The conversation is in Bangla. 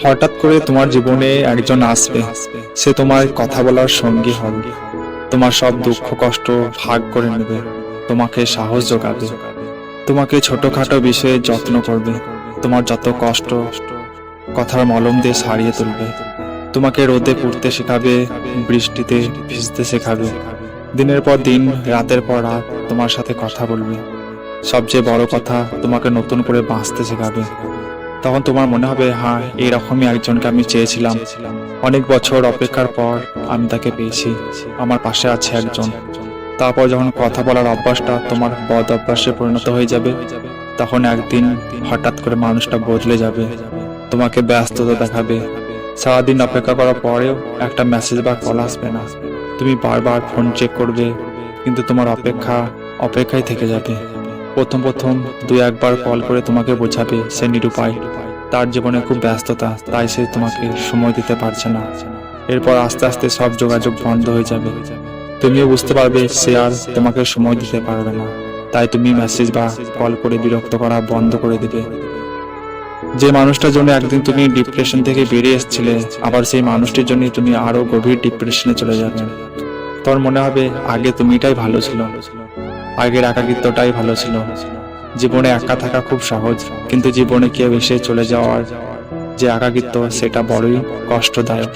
হঠাৎ করে তোমার জীবনে একজন আসবে, সে তোমার কথা বলার সঙ্গী হবে, তোমার সব দুঃখ কষ্ট ভাগ করে নেবে, তোমাকে সাহস যোগাবে, তোমাকে ছোটখাটো বিষয়ে যত্ন করবে, তোমার যত কষ্ট কথার মলম দিয়ে সারিয়ে তুলবে, তোমাকে রোদে পুড়তে শেখাবে, বৃষ্টিতে ভিজতে শেখাবে, দিনের পর দিন রাতের পর রাত তোমার সাথে কথা বলবে, সবচেয়ে বড় কথা তোমাকে নতুন করে বাঁচতে শেখাবে। তখন তোমার মনে হবে, হ্যাঁ, এইরকমই একজনকে আমি চেয়েছিলাম। অনেক বছর অপেক্ষার পর আমি তাকে পেয়েছি, আমার পাশে আছে একজন। তারপর যখন কথা বলার অভ্যাসটা তোমার বদ অভ্যাসে পরিণত হয়ে যাবে, তখন একদিন হঠাৎ করে মানুষটা বদলে যাবে, তোমাকে ব্যস্ততা দেখাবে। সারাদিন অপেক্ষা করার পরেও একটা মেসেজ বা কল আসবে না, তুমি বারবার ফোন চেক করবে, কিন্তু তোমার অপেক্ষায় থেকে যাবে। প্রথম প্রথম দুই একবার কল করে তোমাকে বোঝাবে সে নিরুপায়, তার জীবনে খুব ব্যস্ততা, তাই সে তোমাকে সময় দিতে পারছে না। এরপর আস্তে আস্তে সব যোগাযোগ বন্ধ হয়ে যাবে, তুমিও বুঝতে পারবে সে আর তোমাকে সময় দিতে পারবে না, তাই তুমি মেসেজ বা কল করে বিরক্ত করা বন্ধ করে দেবে। যে মানুষটার জন্য একদিন তুমি ডিপ্রেশন থেকে বেরিয়ে এসেছিলে, আবার সেই মানুষটির জন্য তুমি আরো গভীর ডিপ্রেশনে চলে যাবে। তোর মনে হবে আগে তুমিটাই ভালো ছিল, আগের একাকিত্বটাই ভালো ছিল। জীবনে একা থাকা খুব সহজ, কিন্তু জীবনে কেউ এসে চলে যাওয়ার যে একাকিত্ব, সেটা বড়ই কষ্টদায়ক।